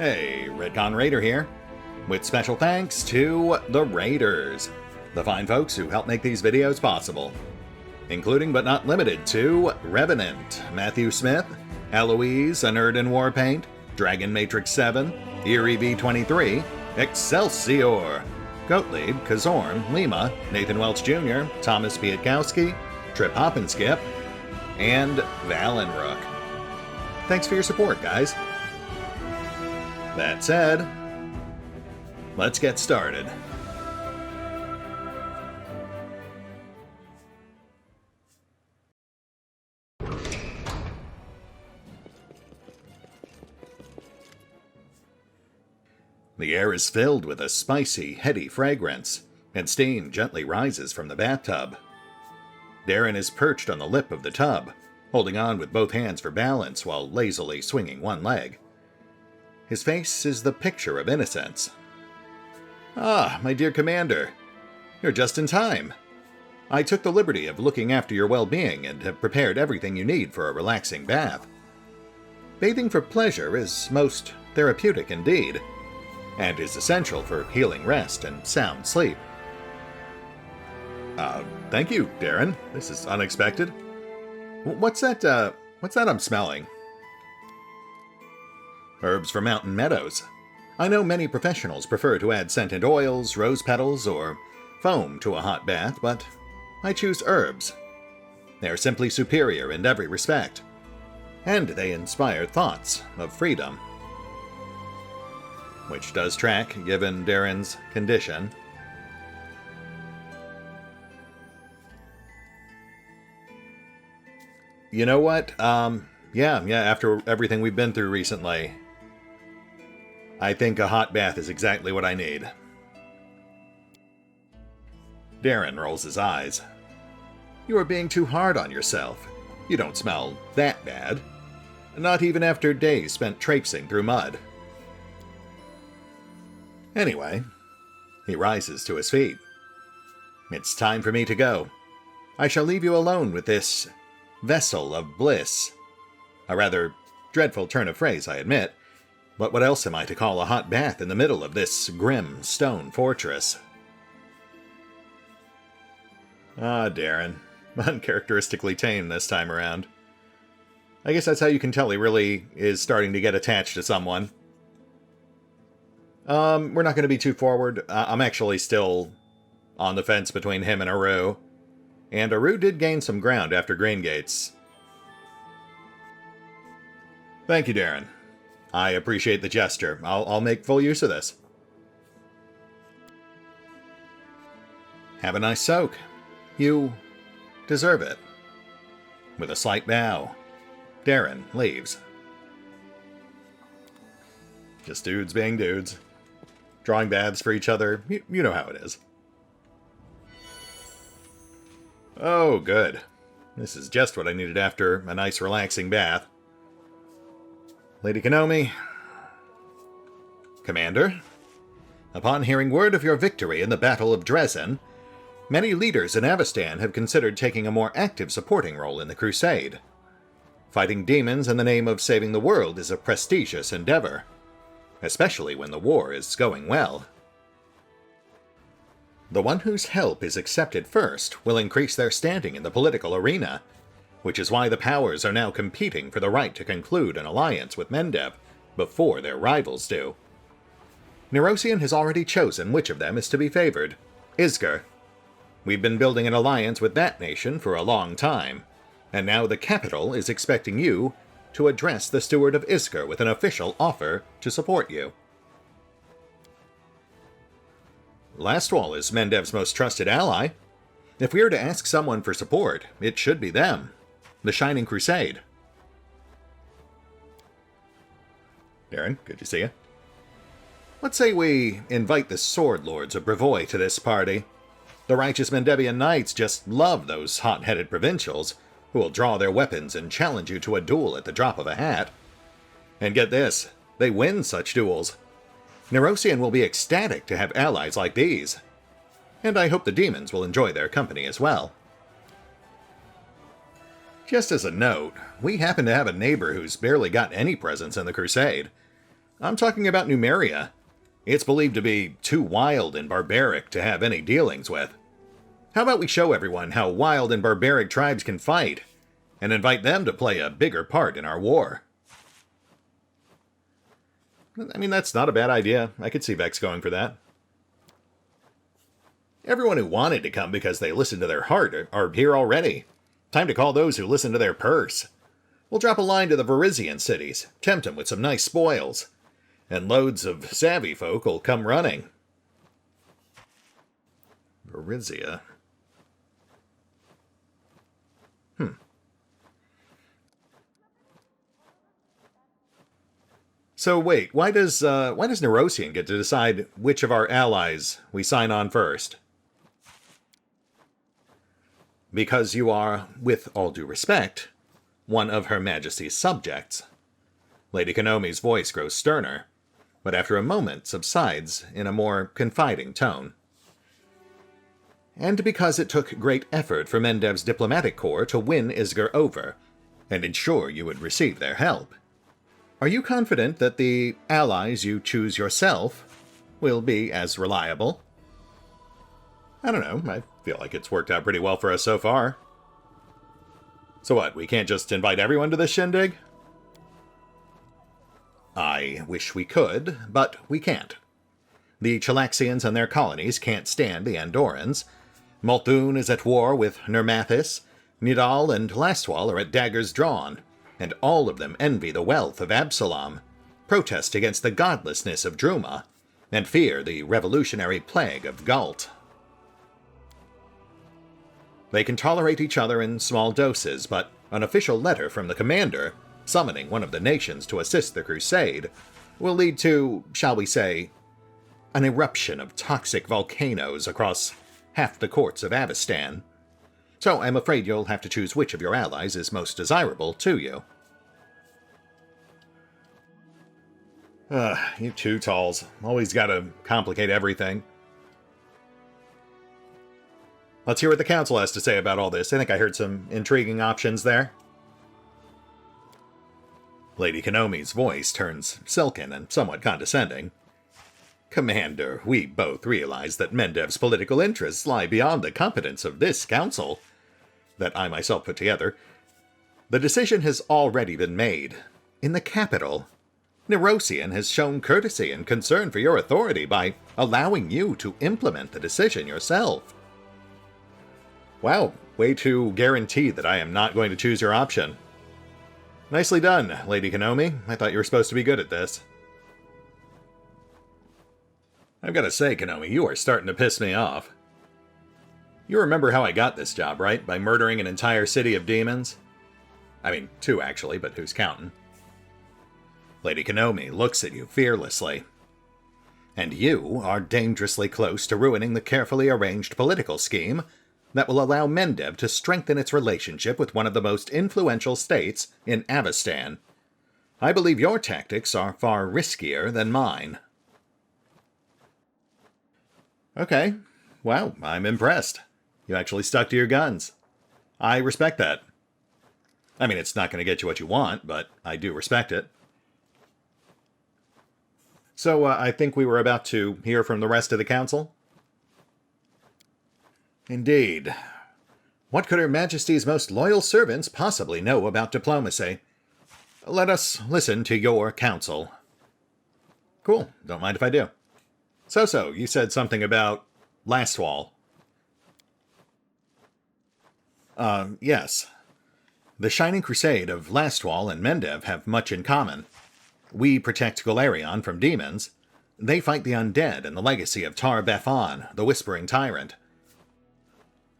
Hey, RetconRaider here, with special thanks to the Raiders, the fine folks who help make these videos possible, including but not limited to Revenant, Matthew Smith, Alois, Anerdinwarpaint, Dragon Matrix 7, Eerie V23, Exsellsior, Gottlieb, Kazorm, Lima, Nathan Welch Jr., Tomasz Piątkowski, Triphoppenskip, and Valinrook. Thanks for your support, guys. That said, let's get started. The air is filled with a spicy, heady fragrance, and steam gently rises from the bathtub. Daeran is perched on the lip of the tub, holding on with both hands for balance while lazily swinging one leg. His face is the picture of innocence. "Ah, my dear Commander, you're just in time. I took the liberty of looking after your well-being and have prepared everything you need for a relaxing bath. Bathing for pleasure is most therapeutic indeed, and is essential for healing rest and sound sleep." Thank you, Daeran. This is unexpected. What's that I'm smelling? Herbs from mountain meadows. I know many professionals prefer to add scented oils, rose petals, or foam to a hot bath, but I choose herbs. They are simply superior in every respect, and they inspire thoughts of freedom. Which does track, given Daeran's condition. You know what? Yeah, after everything we've been through recently, I think a hot bath is exactly what I need. Daeran rolls his eyes. You are being too hard on yourself. You don't smell that bad. Not even after days spent traipsing through mud. Anyway, he rises to his feet. It's time for me to go. I shall leave you alone with this vessel of bliss. A rather dreadful turn of phrase, I admit, but what else am I to call a hot bath in the middle of this grim stone fortress? Ah, Daeran. Uncharacteristically tame this time around. I guess that's how you can tell he really is starting to get attached to someone. We're not going to be too forward. I'm actually still on the fence between him and Aru. And Aru did gain some ground after Greengates. Thank you, Daeran. I appreciate the gesture. I'll make full use of this. Have a nice soak. You deserve it. With a slight bow, Daeran leaves. Just dudes being dudes. Drawing baths for each other. You know how it is. Oh, good. This is just what I needed after a nice relaxing bath. Lady Konomi. Commander, upon hearing word of your victory in the Battle of Dresden, many leaders in Avestan have considered taking a more active supporting role in the crusade. Fighting demons in the name of saving the world is a prestigious endeavor, especially when the war is going well. The one whose help is accepted first will increase their standing in the political arena, which is why the powers are now competing for the right to conclude an alliance with Mendev before their rivals do. Neurosian has already chosen which of them is to be favored, Isger. We've been building an alliance with that nation for a long time, and now the capital is expecting you to address the steward of Isger with an official offer to support you. Lastwall is Mendev's most trusted ally. If we are to ask someone for support, it should be them. The Shining Crusade. Daeran, good to see you. Let's say we invite the Sword Lords of Brevoy to this party. The righteous Mendevian knights just love those hot-headed provincials who will draw their weapons and challenge you to a duel at the drop of a hat. And get this, they win such duels. Neurosian will be ecstatic to have allies like these. And I hope the demons will enjoy their company as well. Just as a note, we happen to have a neighbor who's barely got any presence in the crusade. I'm talking about Numeria. It's believed to be too wild and barbaric to have any dealings with. How about we show everyone how wild and barbaric tribes can fight, and invite them to play a bigger part in our war? I mean, that's not a bad idea. I could see Vex going for that. Everyone who wanted to come because they listened to their heart are here already. Time to call those who listen to their purse. We'll drop a line to the Varisian cities, tempt them with some nice spoils, and loads of savvy folk will come running. Varisia. So wait, why does Neurosian get to decide which of our allies we sign on first? Because you are, with all due respect, one of Her Majesty's subjects. Lady Konomi's voice grows sterner, but after a moment subsides in a more confiding tone. And because it took great effort for Mendev's diplomatic corps to win Isger over, and ensure you would receive their help, are you confident that the allies you choose yourself will be as reliable? I don't know, I feel like it's worked out pretty well for us so far. So what, we can't just invite everyone to this shindig? I wish we could, but we can't. The Chelaxians and their colonies can't stand the Andorrans. Multhun is at war with Nermathis. Nidal and Lastwall are at daggers drawn, and all of them envy the wealth of Absalom, protest against the godlessness of Druma, and fear the revolutionary plague of Galt. They can tolerate each other in small doses, but an official letter from the commander, summoning one of the nations to assist the crusade, will lead to, shall we say, an eruption of toxic volcanoes across half the courts of Avestan. So I'm afraid you'll have to choose which of your allies is most desirable to you. You two talls. Always gotta complicate everything. Let's hear what the council has to say about all this. I think I heard some intriguing options there. Lady Konomi's voice turns silken and somewhat condescending. Commander, we both realize that Mendev's political interests lie beyond the competence of this council that I myself put together. The decision has already been made. In the capital, Neurosian has shown courtesy and concern for your authority by allowing you to implement the decision yourself. Wow, way to guarantee that I am not going to choose your option. Nicely done, Lady Konomi. I thought you were supposed to be good at this. I've got to say, Konomi, you are starting to piss me off. You remember how I got this job, right? By murdering an entire city of demons? I mean, 2 actually, but who's counting? Lady Konomi looks at you fearlessly. And you are dangerously close to ruining the carefully arranged political scheme that will allow Mendev to strengthen its relationship with one of the most influential states in Avestan. I believe your tactics are far riskier than mine. Okay. Wow, I'm impressed. You actually stuck to your guns. I respect that. I mean, it's not going to get you what you want, but I do respect it. So, I think we were about to hear from the rest of the council? Indeed. What could Her Majesty's most loyal servants possibly know about diplomacy? Let us listen to your counsel. Cool, don't mind if I do. So, you said something about Lastwall. Yes. The Shining Crusade of Lastwall and Mendev have much in common. We protect Golarion from demons. They fight the undead and the legacy of Tar Befon, the Whispering Tyrant.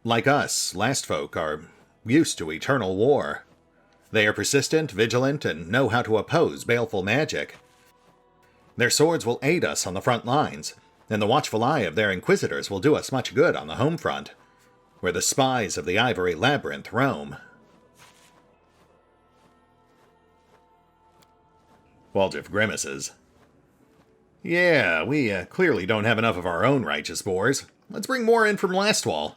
Like us, Lastfolk are used to eternal war. They are persistent, vigilant, and know how to oppose baleful magic. Their swords will aid us on the front lines, and the watchful eye of their inquisitors will do us much good on the home front, where the spies of the Ivory Labyrinth roam. Waldriff grimaces. Yeah, we clearly don't have enough of our own righteous boars. Let's bring more in from Lastwall.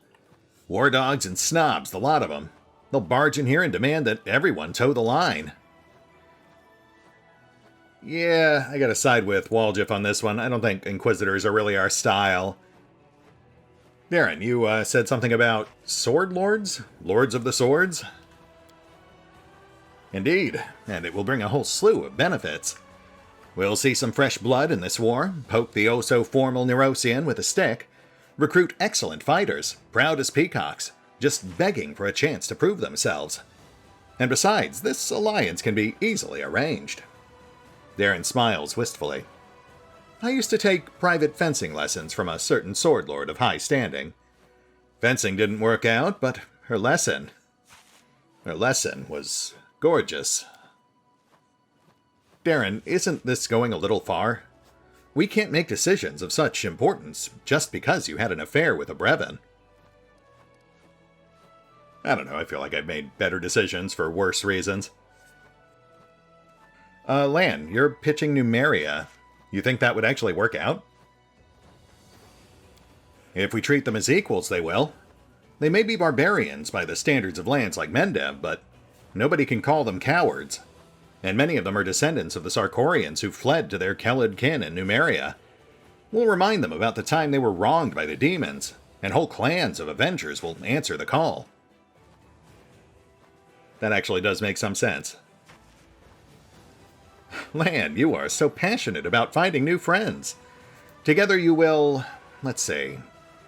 War dogs and snobs, the lot of them. They'll barge in here and demand that everyone toe the line. Yeah, I gotta side with Waljif on this one. I don't think Inquisitors are really our style. Daeran, you said something about Sword Lords? Lords of the Swords? Indeed, and it will bring a whole slew of benefits. We'll see some fresh blood in this war, poke the oh-so-formal Neurosian with a stick, recruit excellent fighters, proud as peacocks, just begging for a chance to prove themselves. And besides, this alliance can be easily arranged. Daeran smiles wistfully. I used to take private fencing lessons from a certain sword lord of high standing. Fencing didn't work out, but her lesson was gorgeous. Daeran, isn't this going a little far? We can't make decisions of such importance just because you had an affair with a Brevin. I don't know, I feel like I've made better decisions for worse reasons. Lan, you're pitching Numeria. You think that would actually work out? If we treat them as equals, they will. They may be barbarians by the standards of lands like Mendev, but nobody can call them cowards. And many of them are descendants of the Sarkorians who fled to their Kelid kin in Numeria. We'll remind them about the time they were wronged by the demons, and whole clans of Avengers will answer the call. That actually does make some sense. Lan, you are so passionate about finding new friends. Together you will, let's see,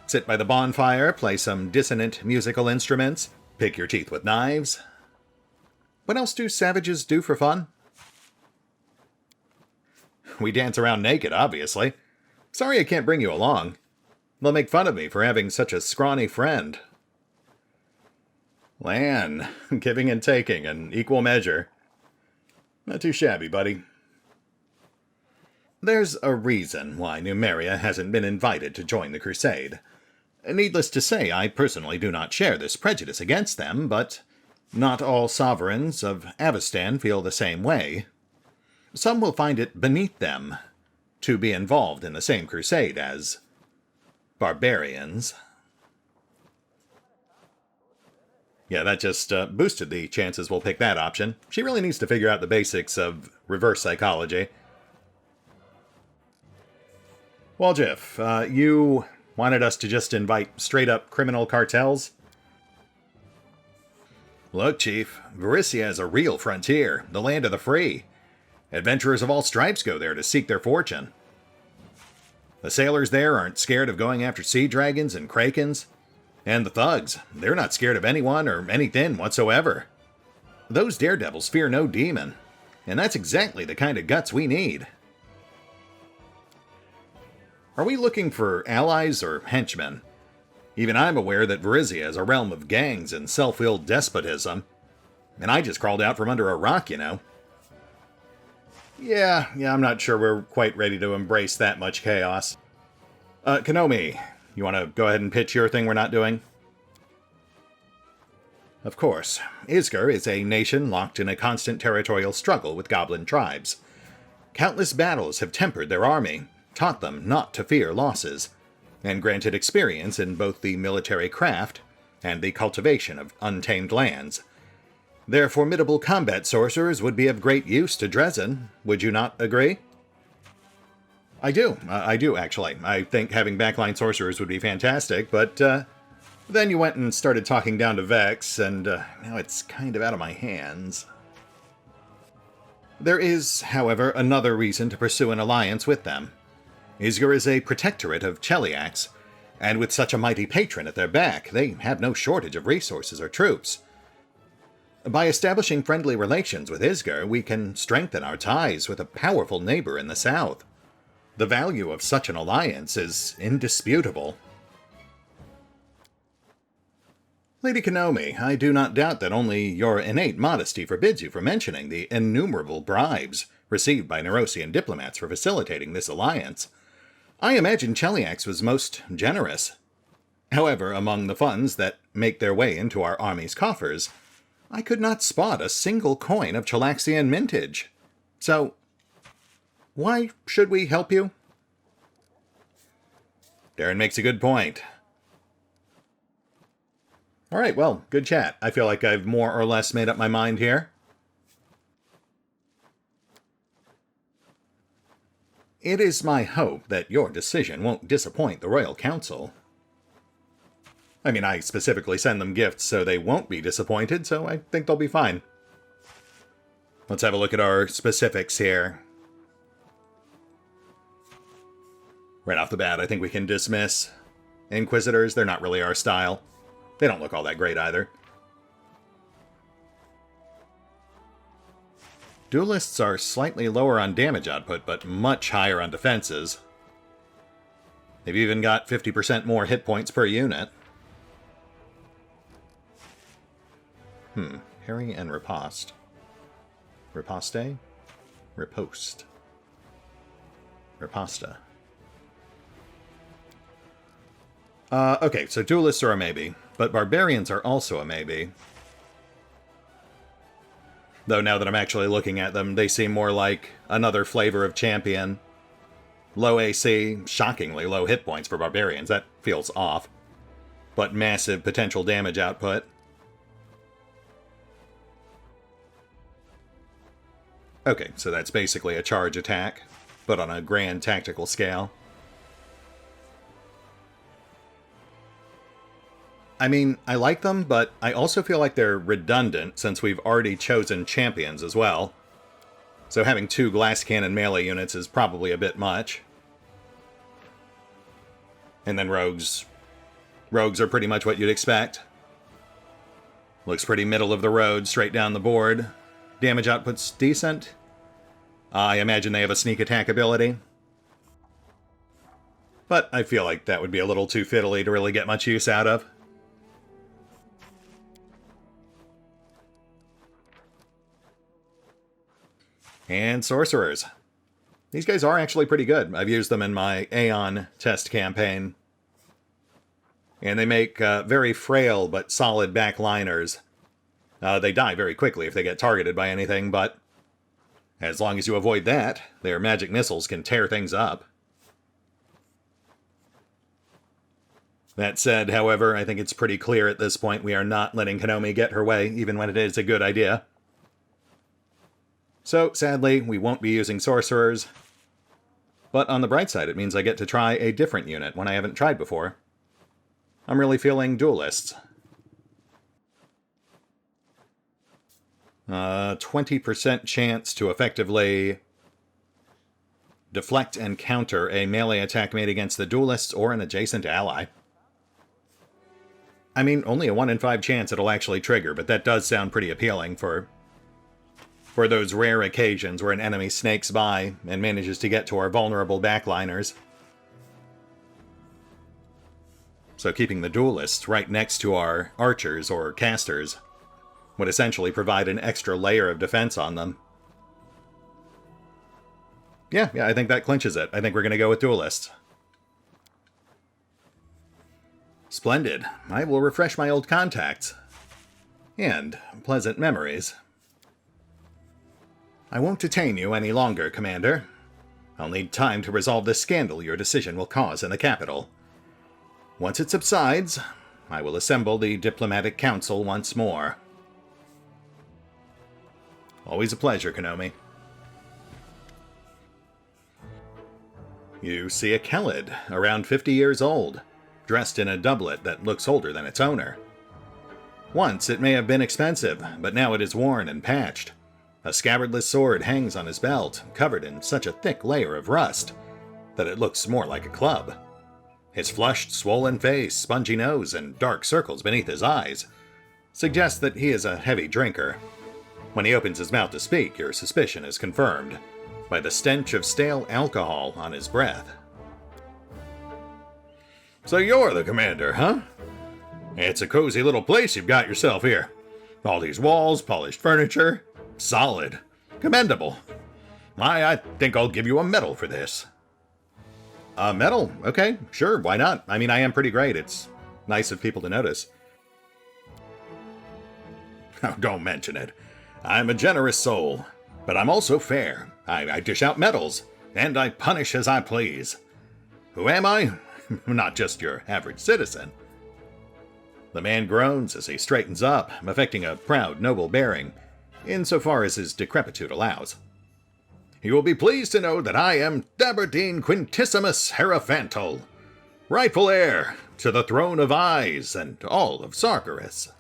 sit by the bonfire, play some dissonant musical instruments, pick your teeth with knives. What else do savages do for fun? We dance around naked, obviously. Sorry I can't bring you along. They'll make fun of me for having such a scrawny friend. Lan, giving and taking in equal measure. Not too shabby, buddy. There's a reason why Numeria hasn't been invited to join the crusade. Needless to say, I personally do not share this prejudice against them, but not all sovereigns of Avestan feel the same way. Some will find it beneath them to be involved in the same crusade as barbarians. Yeah, that just boosted the chances we'll pick that option. She really needs to figure out the basics of reverse psychology. Waljif, you wanted us to just invite straight-up criminal cartels? Look, Chief, Varisia is a real frontier, the land of the free. Adventurers of all stripes go there to seek their fortune. The sailors there aren't scared of going after sea dragons and krakens. And the thugs, they're not scared of anyone or anything whatsoever. Those daredevils fear no demon, and that's exactly the kind of guts we need. Are we looking for allies or henchmen? Even I'm aware that Varisia is a realm of gangs and self-willed despotism, and I just crawled out from under a rock, you know. Yeah, I'm not sure we're quite ready to embrace that much chaos. Konomi, you want to go ahead and pitch your thing we're not doing? Of course. Isgur is a nation locked in a constant territorial struggle with goblin tribes. Countless battles have tempered their army, taught them not to fear losses, and granted experience in both the military craft and the cultivation of untamed lands. Their formidable combat sorcerers would be of great use to Dresden, would you not agree? I do, actually. I think having backline sorcerers would be fantastic, but then you went and started talking down to Vex, and now it's kind of out of my hands. There is, however, another reason to pursue an alliance with them. Isgur is a protectorate of Cheliax, and with such a mighty patron at their back, they have no shortage of resources or troops. By establishing friendly relations with Isgur, we can strengthen our ties with a powerful neighbor in the south. The value of such an alliance is indisputable. Lady Konomi, I do not doubt that only your innate modesty forbids you from mentioning the innumerable bribes received by Neurosian diplomats for facilitating this alliance. I imagine Cheliax was most generous. However, among the funds that make their way into our army's coffers, I could not spot a single coin of Chelaxian mintage. So, why should we help you? Daeran makes a good point. Alright, well, good chat. I feel like I've more or less made up my mind here. It is my hope that your decision won't disappoint the Royal Council. I mean, I specifically send them gifts so they won't be disappointed, so I think they'll be fine. Let's have a look at our specifics here. Right off the bat, I think we can dismiss Inquisitors. They're not really our style. They don't look all that great either. Duelists are slightly lower on damage output, but much higher on defenses. They've even got 50% more hit points per unit. Harry and Riposte. Riposte? Riposte. Riposta. Okay, so duelists are a maybe, but barbarians are also a maybe. Though now that I'm actually looking at them, they seem more like another flavor of champion. Low AC, shockingly low hit points for barbarians. That feels off. But massive potential damage output. Okay, so that's basically a charge attack, but on a grand tactical scale. I mean, I like them, but I also feel like they're redundant since we've already chosen champions as well. So having 2 glass cannon melee units is probably a bit much. And then rogues. Rogues are pretty much what you'd expect. Looks pretty middle of the road, straight down the board. Damage output's decent. I imagine they have a sneak attack ability. But I feel like that would be a little too fiddly to really get much use out of. And sorcerers. These guys are actually pretty good. I've used them in my Aeon test campaign. And they make very frail but solid backliners. They die very quickly if they get targeted by anything, but as long as you avoid that, their magic missiles can tear things up. That said, however, I think it's pretty clear at this point we are not letting Konomi get her way, even when it is a good idea. So, sadly, we won't be using sorcerers. But on the bright side, it means I get to try a different unit, one I haven't tried before. I'm really feeling duelists. 20% chance to effectively deflect and counter a melee attack made against the duelists or an adjacent ally. I mean, only a 1 in 5 chance it'll actually trigger, but that does sound pretty appealing for those rare occasions where an enemy snakes by and manages to get to our vulnerable backliners. So keeping the duelists right next to our archers or casters would essentially provide an extra layer of defense on them. Yeah, I think that clinches it. I think we're going to go with duelists. Splendid. I will refresh my old contacts. And pleasant memories. I won't detain you any longer, Commander. I'll need time to resolve the scandal your decision will cause in the capital. Once it subsides, I will assemble the diplomatic council once more. Always a pleasure, Konomi. You see a Kelid, around 50 years old, dressed in a doublet that looks older than its owner. Once it may have been expensive, but now it is worn and patched. A scabbardless sword hangs on his belt, covered in such a thick layer of rust that it looks more like a club. His flushed, swollen face, spongy nose, and dark circles beneath his eyes suggest that he is a heavy drinker. When he opens his mouth to speak, your suspicion is confirmed by the stench of stale alcohol on his breath. So you're the commander, huh? It's a cozy little place you've got yourself here. All these walls, polished furniture. Solid. Commendable. I think I'll give you a medal for this. A medal? Okay, sure, why not? I mean, I am pretty great. It's nice of people to notice. Oh, don't mention it. I'm a generous soul, but I'm also fair. I dish out medals, and I punish as I please. Who am I? Not just your average citizen. The man groans as he straightens up, affecting a proud, noble bearing, insofar as his decrepitude allows. You will be pleased to know that I am Thaberdine Quintissimus Hierophantal, rightful heir to the throne of Eyes and all of Sargeras.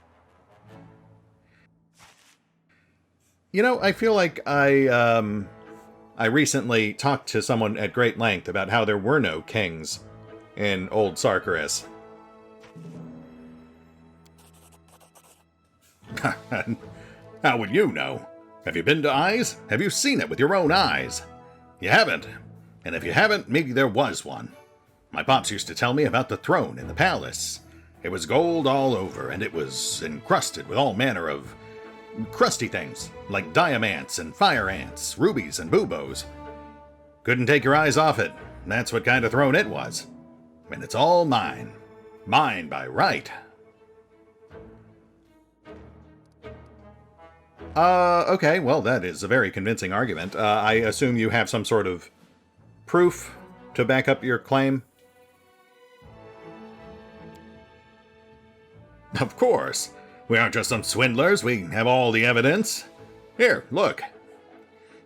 You know, I feel like I recently talked to someone at great length about how there were no kings in old Sargeras. How would you know? Have you been to Eyes? Have you seen it with your own eyes? You haven't. And if you haven't, maybe there was one. My pops used to tell me about the throne in the palace. It was gold all over, and it was encrusted with all manner of crusty things, like diamants and fire ants, rubies and buboes. Couldn't take your eyes off it. That's what kind of throne it was. And it's all mine. Mine by right. Okay, well, that is a very convincing argument. I assume you have some sort of proof to back up your claim? Of course. We aren't just some swindlers. We have all the evidence. Here, look.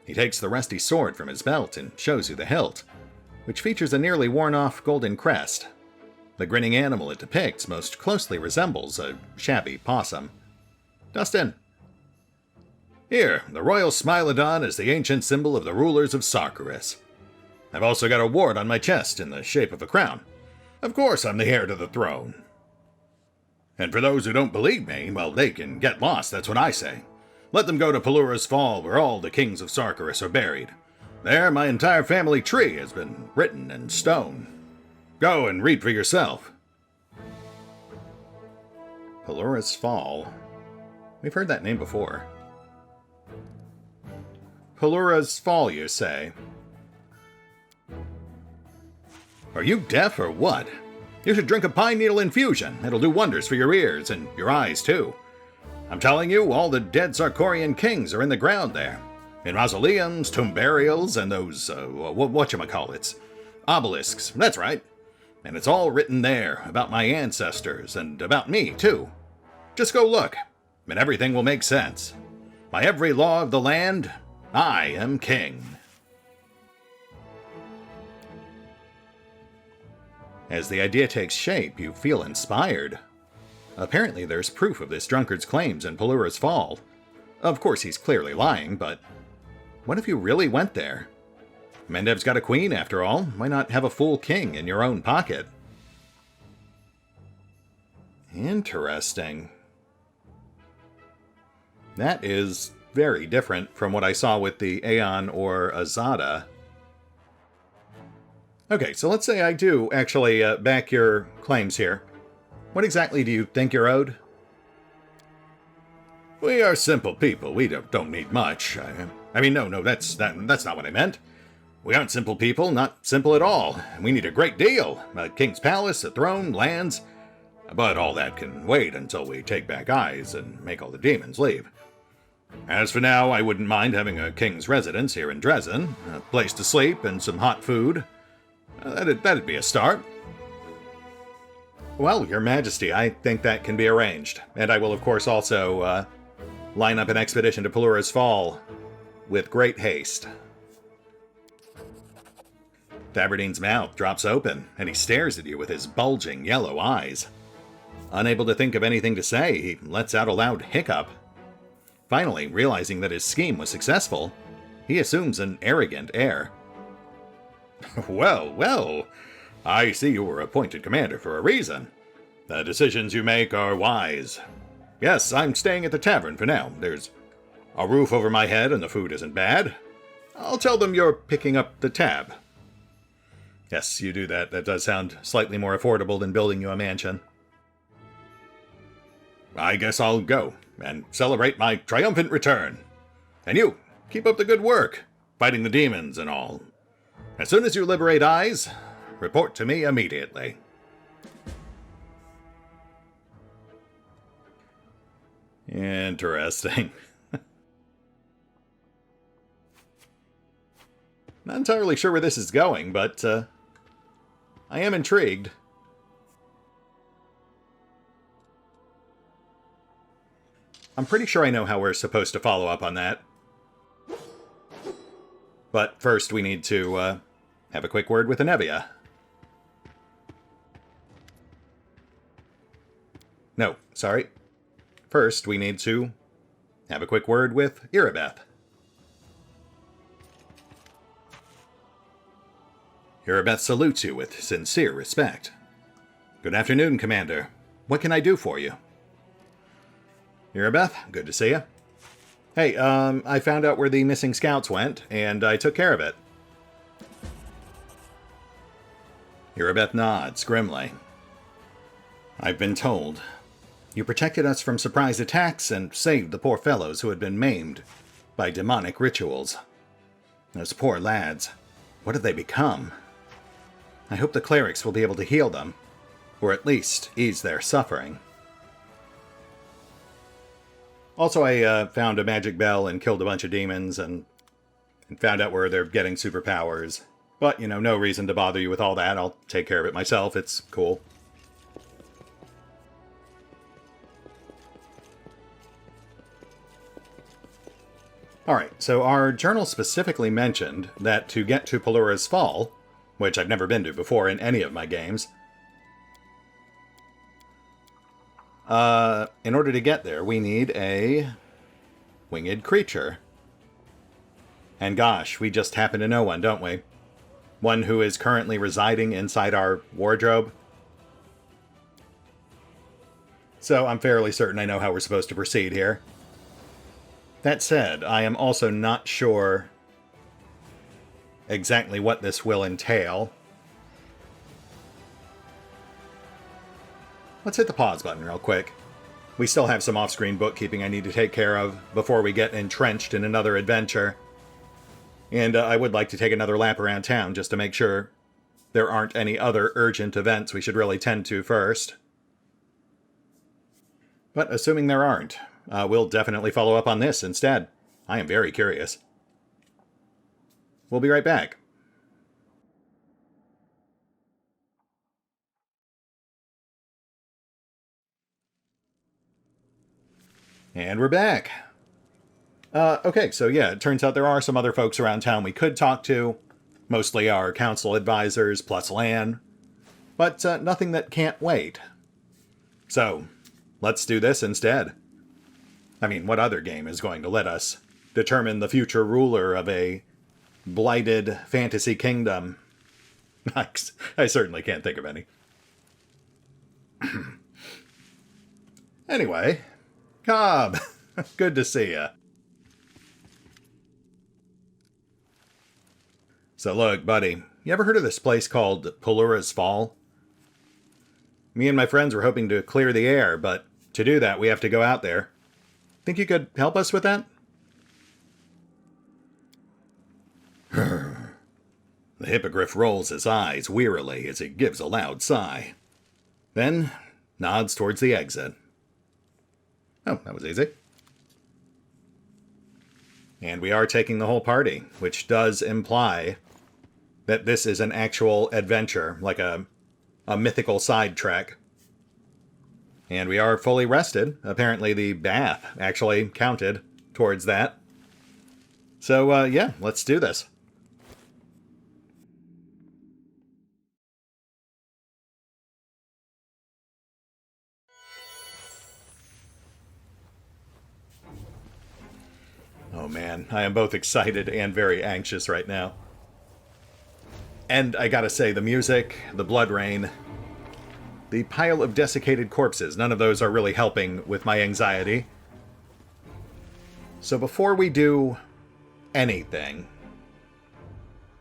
He takes the rusty sword from his belt and shows you the hilt, which features a nearly worn-off golden crest. The grinning animal it depicts most closely resembles a shabby possum. Dustin. Here, the royal Smilodon is the ancient symbol of the rulers of Sargeras. I've also got a wart on my chest in the shape of a crown. Of course I'm the heir to the throne. And for those who don't believe me, well, they can get lost, that's what I say. Let them go to Pelura's Fall, where all the kings of Sargeras are buried. There, my entire family tree has been written in stone. Go and read for yourself. Pelura's Fall. We've heard that name before. Pelura's Fall, you say? Are you deaf or what? You should drink a pine needle infusion. It'll do wonders for your ears and your eyes, too. I'm telling you, all the dead Sarkorian kings are in the ground there. In mausoleums, tomb burials, and those, whatchamacallits. Obelisks, that's right. And it's all written there, about my ancestors, and about me, too. Just go look, and everything will make sense. By every law of the land, I am king. As the idea takes shape, you feel inspired. Apparently there's proof of this drunkard's claims in Pelura's Fall. Of course he's clearly lying, but what if you really went there? Mendev's got a queen, after all. Why not have a full king in your own pocket? Interesting. That is very different from what I saw with the Aeon or Azada. Okay, so let's say I do actually back your claims here. What exactly do you think you're owed? We are simple people. We don't need much. I mean, no, that's not what I meant. We aren't simple people, not simple at all. We need a great deal. A king's palace, a throne, lands. But all that can wait until we take back Eyes and make all the demons leave. As for now, I wouldn't mind having a king's residence here in Dresden, a place to sleep and some hot food. That'd be a start. Well, Your Majesty, I think that can be arranged. And I will, of course, also line up an expedition to Pelura's Fall with great haste. Thaberdine's mouth drops open, and he stares at you with his bulging yellow eyes. Unable to think of anything to say, he lets out a loud hiccup. Finally, realizing that his scheme was successful, he assumes an arrogant air. Well, I see you were appointed commander for a reason. The decisions you make are wise. Yes, I'm staying at the tavern for now. There's a roof over my head and the food isn't bad. I'll tell them you're picking up the tab. Yes, you do that. That does sound slightly more affordable than building you a mansion. I guess I'll go and celebrate my triumphant return. And you, keep up the good work, fighting the demons and all. As soon as you liberate Eyes, report to me immediately. Interesting. Not entirely sure where this is going, but I am intrigued. I'm pretty sure I know how we're supposed to follow up on that. But first we need to have a quick word with Anevia. No, sorry. First we need to have a quick word with Irabeth. Irabeth salutes you with sincere respect. Good afternoon, Commander. What can I do for you? Irabeth, good to see you. Hey, I found out where the missing scouts went, and I took care of it. Irabeth nods grimly. I've been told. You protected us from surprise attacks and saved the poor fellows who had been maimed by demonic rituals. Those poor lads. What have they become? I hope the clerics will be able to heal them, or at least ease their suffering. Also, I found a magic bell and killed a bunch of demons and found out where they're getting superpowers. But, you know, no reason to bother you with all that. I'll take care of it myself. It's cool. Alright, so our journal specifically mentioned that to get to Pelura's Fall, which I've never been to before in any of my games, in order to get there, we need a winged creature. And gosh, we just happen to know one, don't we? One who is currently residing inside our wardrobe. So I'm fairly certain I know how we're supposed to proceed here. That said, I am also not sure exactly what this will entail. Let's hit the pause button real quick. We still have some off-screen bookkeeping I need to take care of before we get entrenched in another adventure. And I would like to take another lap around town just to make sure there aren't any other urgent events we should really tend to first. But assuming there aren't, we'll definitely follow up on this instead. I am very curious. We'll be right back. And we're back. Okay, so yeah, it turns out there are some other folks around town we could talk to. Mostly our council advisors plus Lan. But nothing that can't wait. So, let's do this instead. I mean, what other game is going to let us determine the future ruler of a blighted fantasy kingdom? I certainly can't think of any. Anyway, Cobb, good to see ya. So look, buddy, you ever heard of this place called Pelura's Fall? Me and my friends were hoping to clear the air, but to do that we have to go out there. Think you could help us with that? The hippogriff rolls his eyes wearily as he gives a loud sigh. Then nods towards the exit. Oh, that was easy. And we are taking the whole party, which does imply that this is an actual adventure, like a mythical sidetrack. And we are fully rested. Apparently the bath actually counted towards that. So, yeah, let's do this. Oh man, I am both excited and very anxious right now. And I gotta say, the music, the blood rain, the pile of desiccated corpses, none of those are really helping with my anxiety. So before we do anything,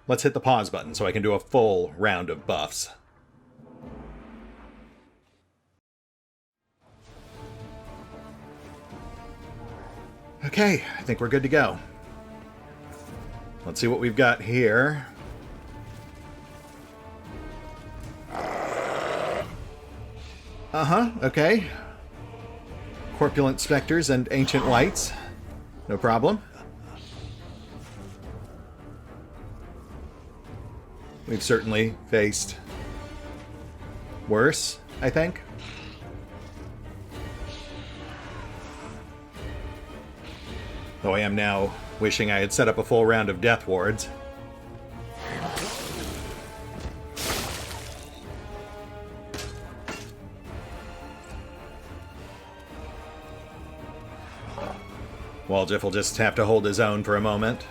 let's hit the pause button so I can do a full round of buffs. Okay, I think we're good to go. Let's see what we've got here. Okay. Corpulent specters and ancient wights. No problem. We've certainly faced worse, I think. Though I am now wishing I had set up a full round of death wards. Waljeff will just have to hold his own for a moment.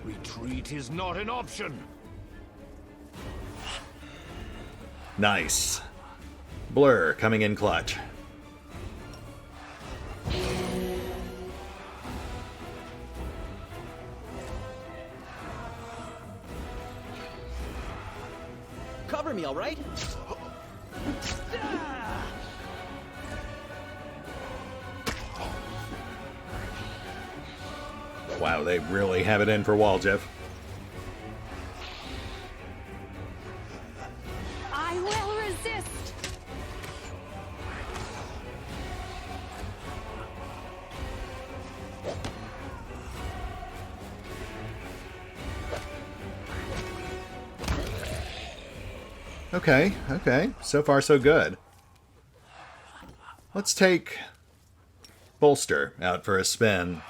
Retreat is not an option. Nice. Blur coming in clutch. Cover me, all right? Wow, they really have it in for Waljeff. I will resist. Okay, okay. So far, so good. Let's take Bolster out for a spin.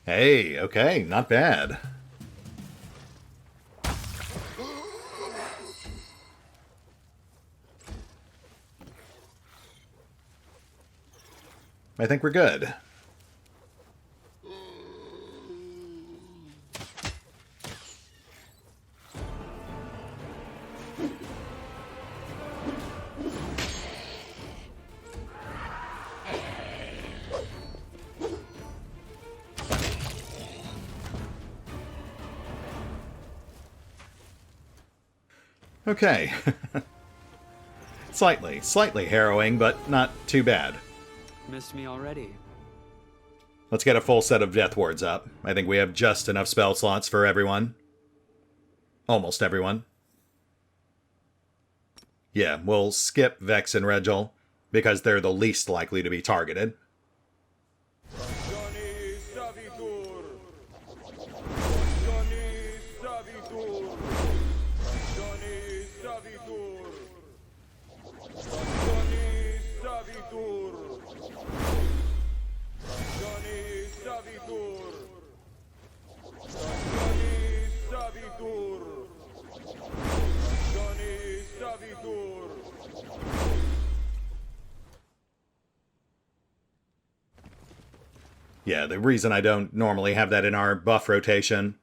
Hey, okay, not bad. I think we're good. Okay. Slightly harrowing, but not too bad. Missed me already. Let's get a full set of Death Wards up. I think we have just enough spell slots for everyone. Almost everyone. Yeah, we'll skip Vex and Regil, because they're the least likely to be targeted. Yeah, the reason I don't normally have that in our buff rotation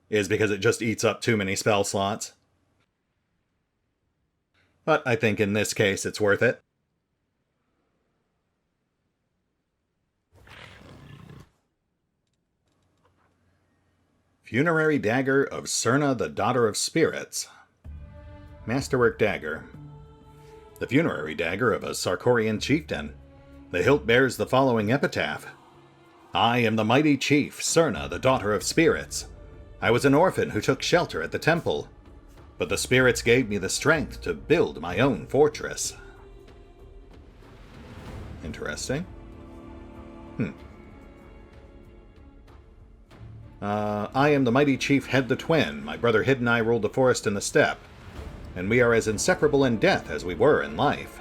is because it just eats up too many spell slots. But I think in this case it's worth it. Funerary Dagger of Serna, the Daughter of Spirits. Masterwork Dagger. The funerary dagger of a Sarkorian chieftain. The hilt bears the following epitaph. I am the mighty chief, Serna, the Daughter of Spirits. I was an orphan who took shelter at the temple, but the spirits gave me the strength to build my own fortress. Interesting. I am the mighty chief Head the Twin. My brother Hid and I ruled the forest and the steppe, and we are as inseparable in death as we were in life.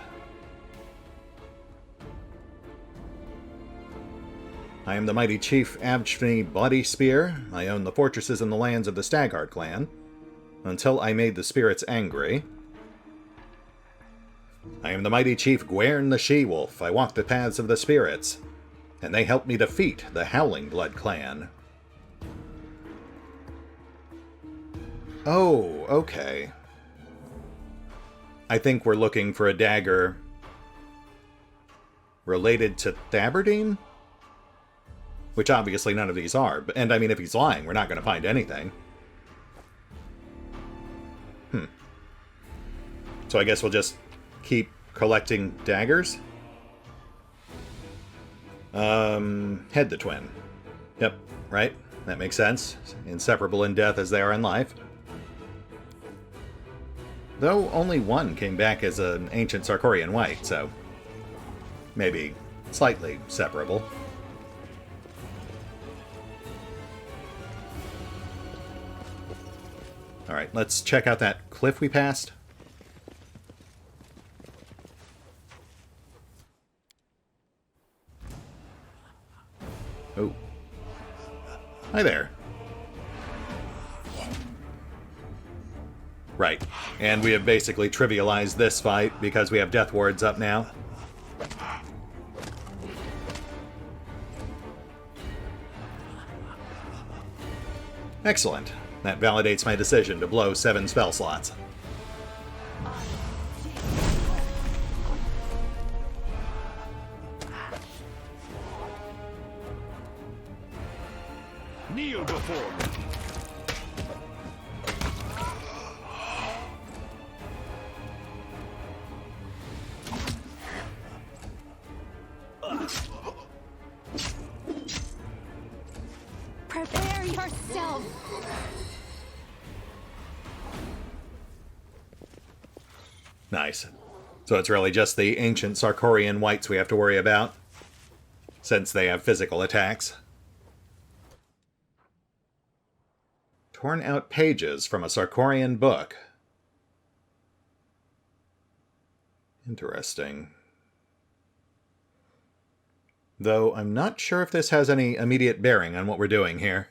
I am the mighty chief Abshni Bloody Spear. I own the fortresses and the lands of the Stagheart clan, until I made the spirits angry. I am the mighty chief Gwern the She-Wolf. I walk the paths of the spirits, and they helped me defeat the Howling Blood clan. Oh, okay. I think we're looking for a dagger related to Thaberdine? Which obviously none of these are. And I mean, if he's lying, we're not going to find anything. So I guess we'll just keep collecting daggers? Head the Twin. Yep, right? That makes sense. Inseparable in death as they are in life. Though only one came back as an ancient Sarkorian wight, so maybe slightly separable. Alright, let's check out that cliff we passed. Oh. Hi there. Right. And we have basically trivialized this fight because we have Death Wards up now. Excellent. That validates my decision to blow 7 spell slots. Kneel before me. Prepare yourself. Nice. So it's really just the ancient Sarkorian wights we have to worry about, since they have physical attacks. Torn out pages from a Sarkorian book. Interesting. Though I'm not sure if this has any immediate bearing on what we're doing here.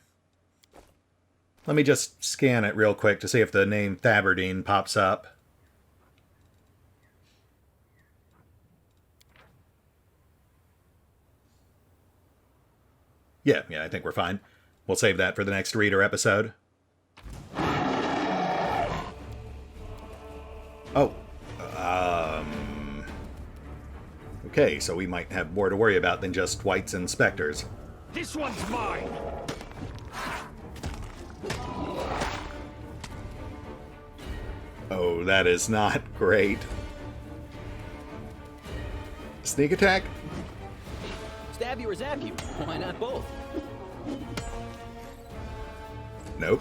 Let me just scan it real quick to see if the name Thaberdine pops up. Yeah, I think we're fine. We'll save that for the next reader episode. Oh. Okay, so we might have more to worry about than just wights and specters. This one's mine. Oh, that is not great. Sneak attack? Stab you or zap you. Why not both? Nope.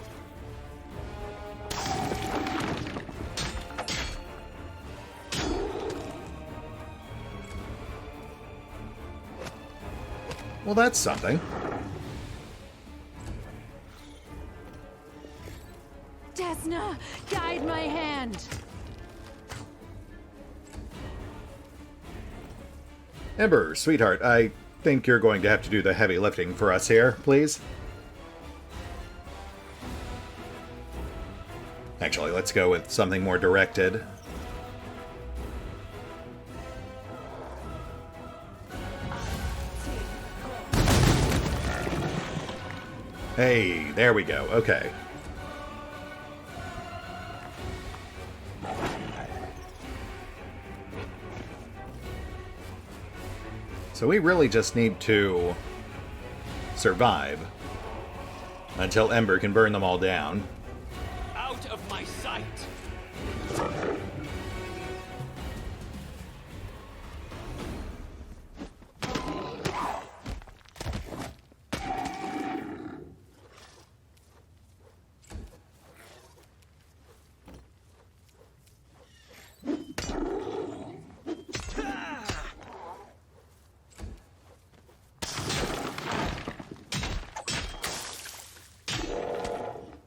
Well, that's something. Desna, guide my hand. Ember, sweetheart, I think you're going to have to do the heavy lifting for us here, please. Actually, let's go with something more directed. Hey, there we go. Okay. So we really just need to survive until Ember can burn them all down. Out of my sight.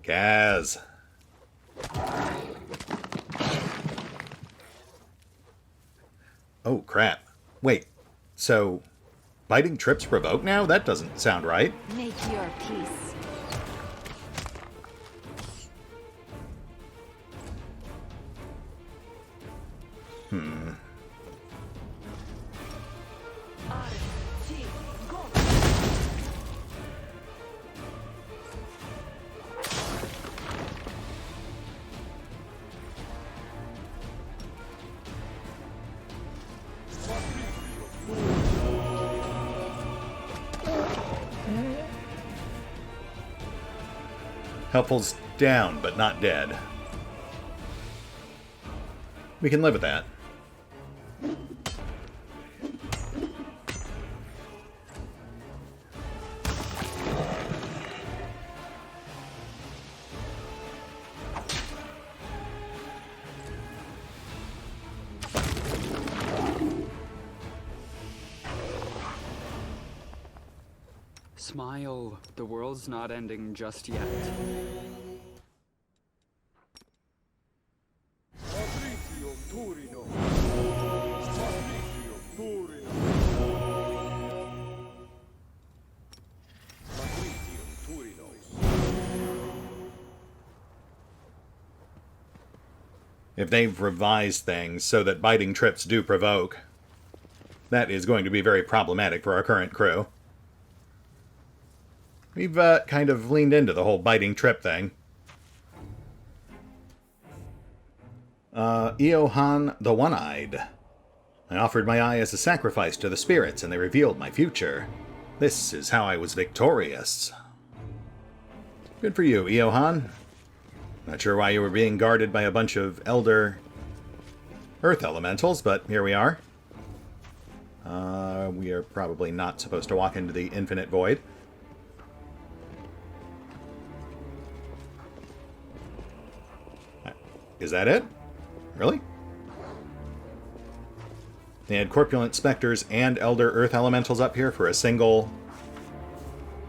Kaz. Oh, crap. Wait, so biting trips provoke now? That doesn't sound right. Make your peace. Helpful's down, but not dead. We can live with that. Smile. The world's not ending just yet. if they've revised things so that biting trips do provoke, that is going to be very problematic for our current crew. We've kind of leaned into the whole biting trip thing. Eohan the One-Eyed. I offered my eye as a sacrifice to the spirits, and they revealed my future. This is how I was victorious. Good for you, Eohan. Not sure why you were being guarded by a bunch of elder earth elementals, but here we are. We are probably not supposed to walk into the infinite void. Is that it? Really? They had corpulent specters and elder earth elementals up here for a single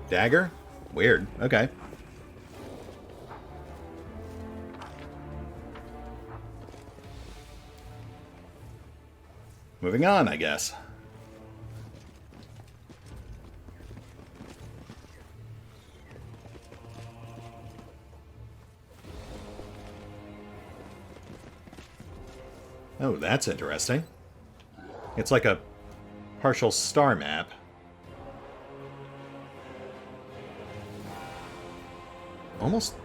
dagger? Weird. Okay. Moving on, I guess. Oh, that's interesting. It's like a partial star map. Almost...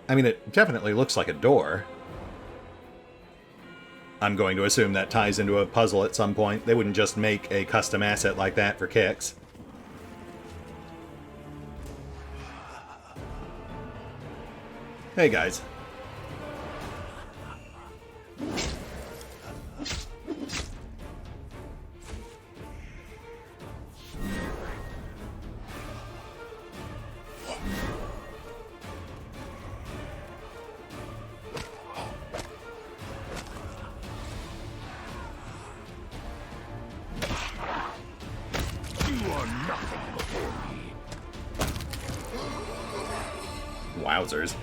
I mean, it definitely looks like a door. I'm going to assume that ties into a puzzle at some point. They wouldn't just make a custom asset like that for kicks. Hey, guys. Wowzers.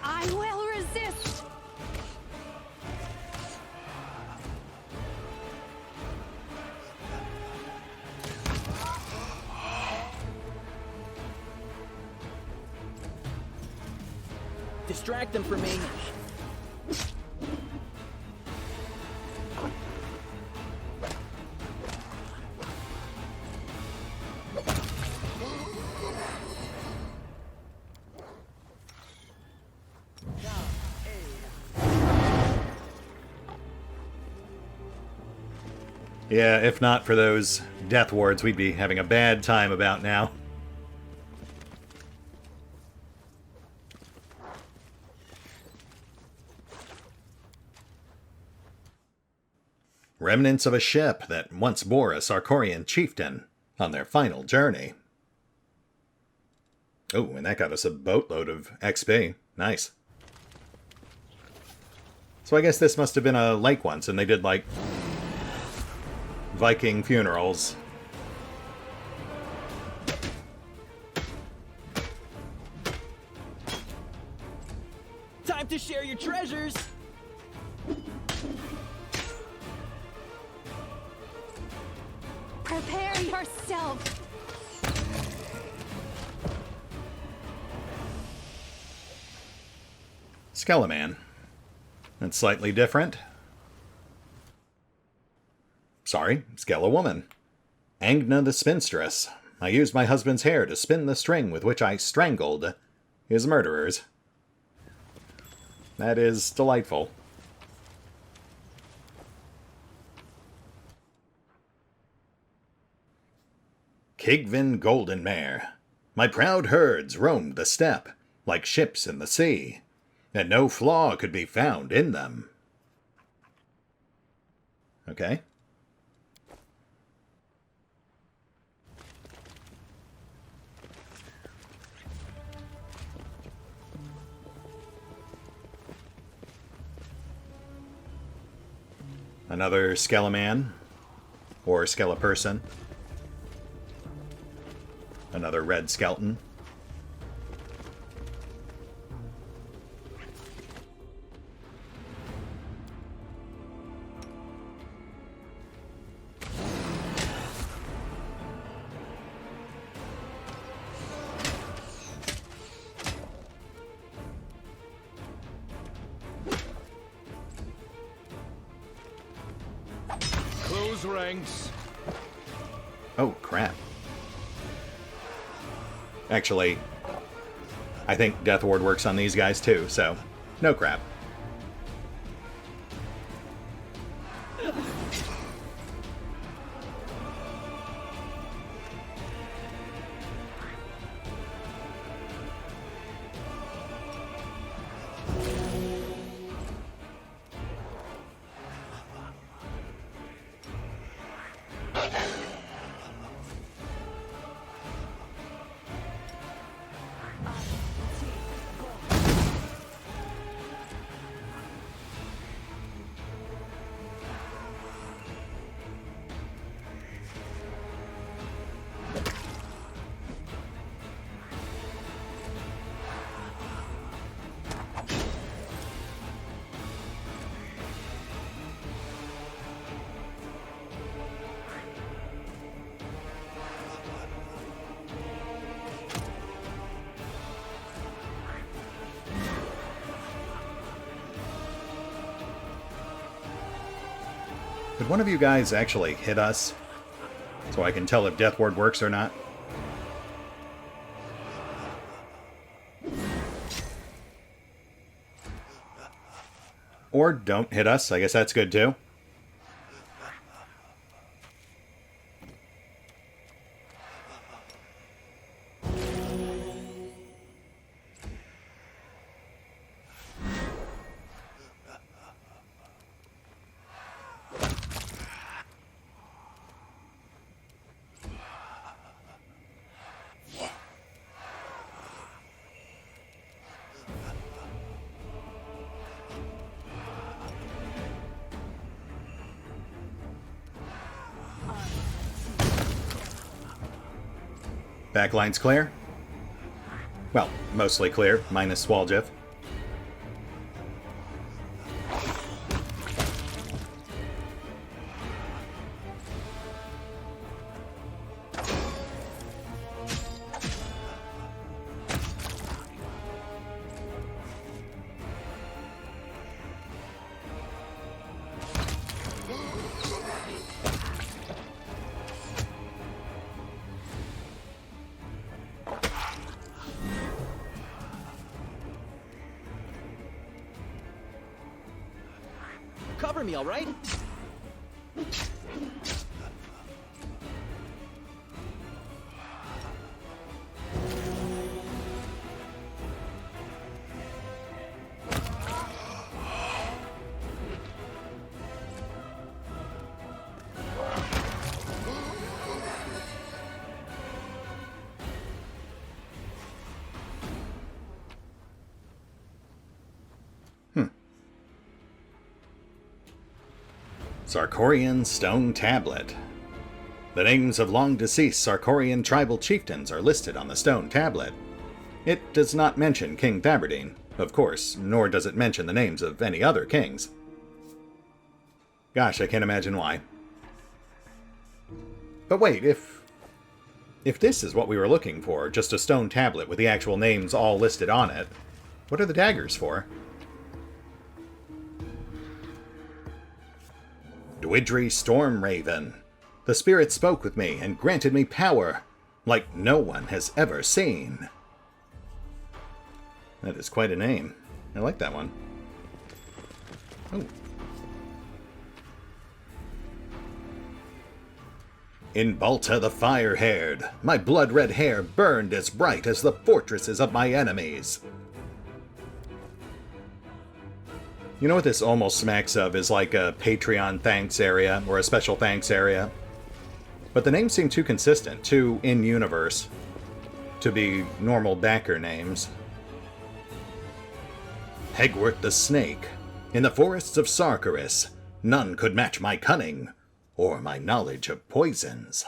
I will resist. Distract them from me. Yeah, if not for those death wards, we'd be having a bad time about now. Remnants of a ship that once bore a Sarkorian chieftain on their final journey. Oh, and that got us a boatload of XP. Nice. So I guess this must have been a lake once, and they did, like, Viking funerals. Time to share your treasures! Prepare yourself. Skeleman. That's slightly different. Sorry, Skelewoman. Angna the Spinstress. I used my husband's hair to spin the string with which I strangled his murderers. That is delightful. Kigvin Golden Mare. My proud herds roamed the steppe, like ships in the sea, and no flaw could be found in them. Okay. Another Skeleman, or Skeleperson. Another red skeleton. those ranks. Oh, crap. Actually, I think Death Ward works on these guys too, so no crap. Could one of you guys actually hit us so I can tell if Death Ward works or not? Or don't hit us, I guess that's good too. Backline's clear? Well, mostly clear, minus Swaljif. Cover me, all right? Sarkorian Stone Tablet. The names of long-deceased Sarkorian tribal chieftains are listed on the stone tablet. It does not mention King Thaberdine, of course, nor does it mention the names of any other kings. Gosh, I can't imagine why. But wait, if this is what we were looking for, just a stone tablet with the actual names all listed on it, what are the daggers for? Dwidry Stormraven. The spirit spoke with me and granted me power like no one has ever seen. That is quite a name. I like that one. Oh. In Balta the Fire-Haired, my blood-red hair burned as bright as the fortresses of my enemies. You know what this almost smacks of is like a Patreon thanks area, or a special thanks area. But the names seem too consistent, too in-universe, to be normal backer names. Hegwort the Snake. In the forests of Sarkoris, none could match my cunning, or my knowledge of poisons.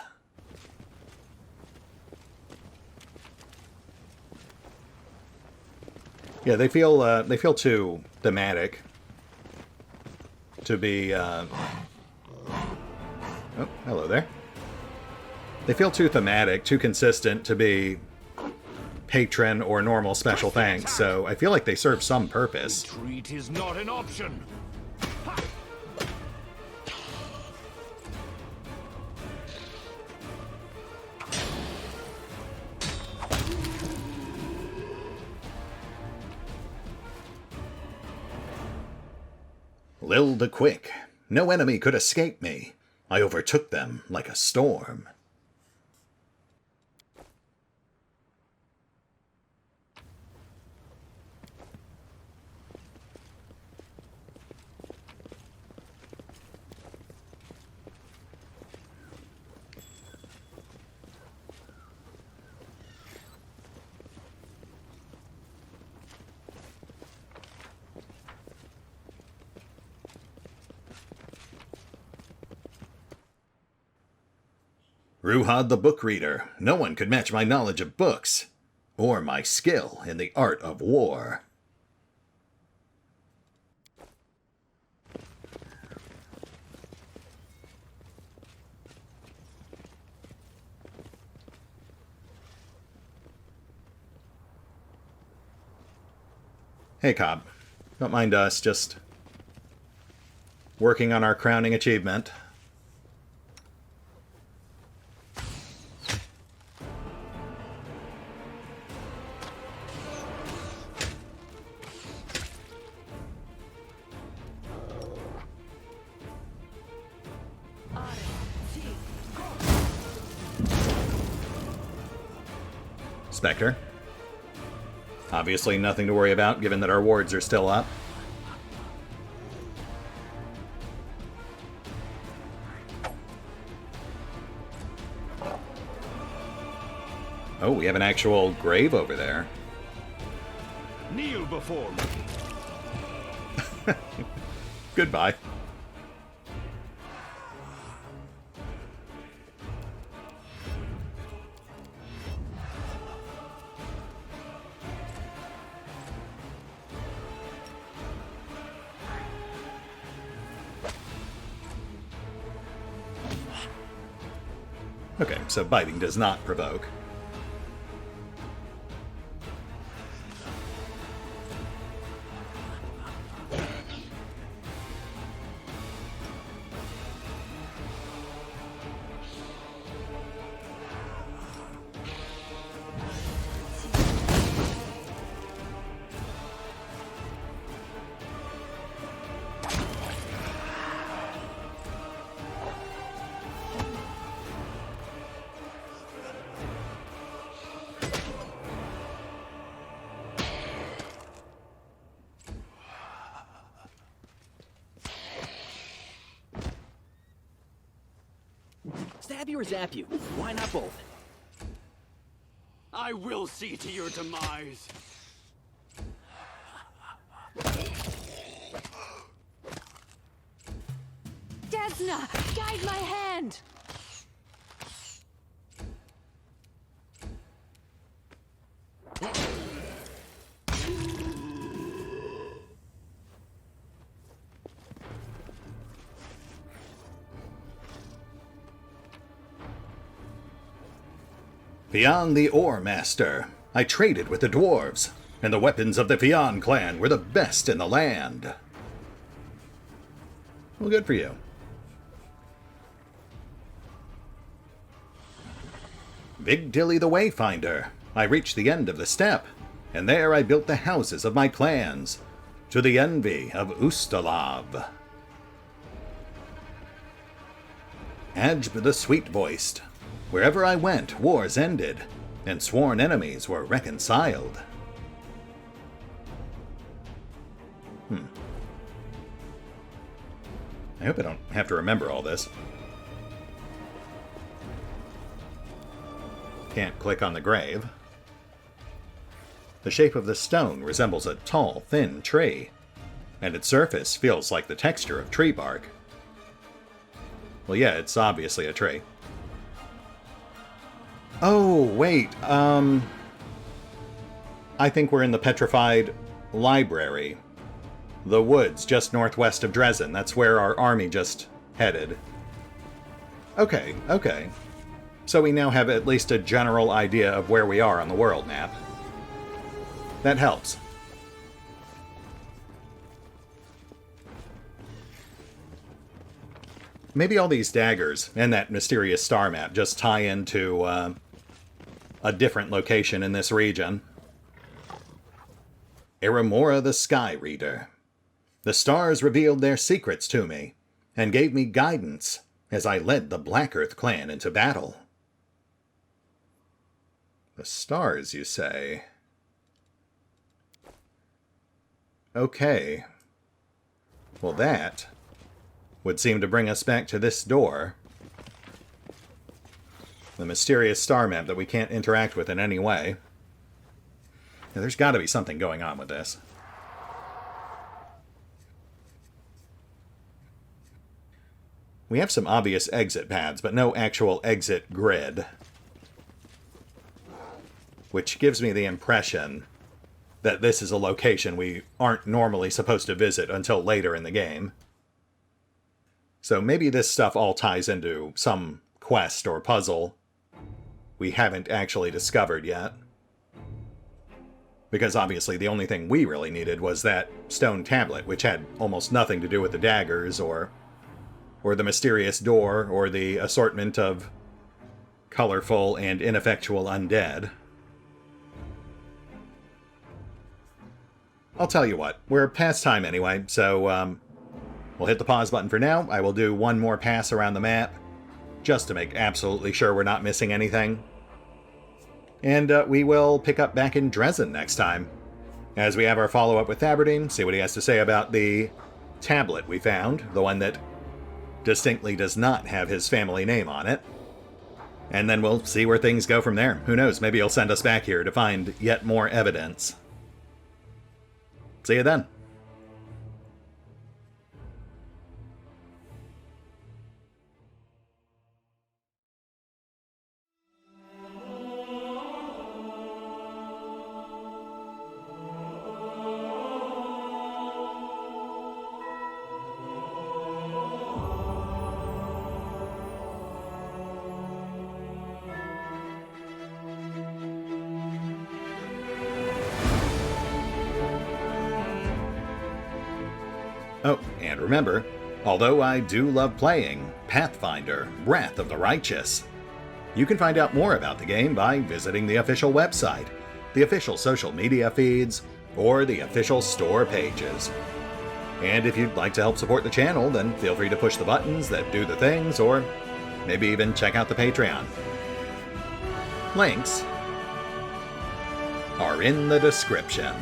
Yeah, they feel too thematic to be, oh, hello there. They feel too thematic, too consistent to be patron or normal special thanks, so I feel like they serve some purpose. Retreat is not an option. Lil the Quick. No enemy could escape me. I overtook them like a storm. Ruhad the Book Reader. No one could match my knowledge of books, or my skill in the art of war. Hey, Cobb. Don't mind us, just working on our crowning achievement. Spectre. Obviously nothing to worry about, given that our wards are still up. Oh, we have an actual grave over there. Kneel before me. Goodbye. Okay, so biting does not provoke. Stab you or zap you? Why not both? I will see to your demise. Desna, guide my hand! Fionn the Ore Master. I traded with the dwarves, and the weapons of the Fionn clan were the best in the land. Well, good for you. Big Dilly the Wayfinder. I reached the end of the steppe, and there I built the houses of my clans, to the envy of Ustalav. Adjb the Sweet-Voiced. Wherever I went, wars ended, and sworn enemies were reconciled. I hope I don't have to remember all this. Can't click on the grave. The shape of the stone resembles a tall, thin tree, and its surface feels like the texture of tree bark. Well, yeah, it's obviously a tree. Oh, wait, I think we're in the Petrified Library. The woods just northwest of Dresden. That's where our army just headed. Okay, okay. So we now have at least a general idea of where we are on the world map. That helps. Maybe all these daggers and that mysterious star map just tie into a different location in this region. Eramora the Sky Reader. The stars revealed their secrets to me, and gave me guidance as I led the Black Earth clan into battle. The stars, you say? Okay. Well, that would seem to bring us back to this door. The mysterious star map that we can't interact with in any way. Now, there's got to be something going on with this. We have some obvious exit paths, but no actual exit grid. Which gives me the impression that this is a location we aren't normally supposed to visit until later in the game. So maybe this stuff all ties into some quest or puzzle we haven't actually discovered yet. Because obviously the only thing we really needed was that stone tablet, which had almost nothing to do with the daggers, or the mysterious door, or the assortment of colorful and ineffectual undead. I'll tell you what, we're past time anyway, so we'll hit the pause button for now. I will do one more pass around the map, just to make absolutely sure we're not missing anything. And we will pick up back in Dresden next time, as we have our follow-up with Thaberdine, see what he has to say about the tablet we found, the one that distinctly does not have his family name on it. And then we'll see where things go from there. Who knows, maybe he'll send us back here to find yet more evidence. See you then. Oh, and remember, although I do love playing Pathfinder, Wrath of the Righteous, you can find out more about the game by visiting the official website, the official social media feeds, or the official store pages. And if you'd like to help support the channel, then feel free to push the buttons that do the things, or maybe even check out the Patreon. Links are in the description.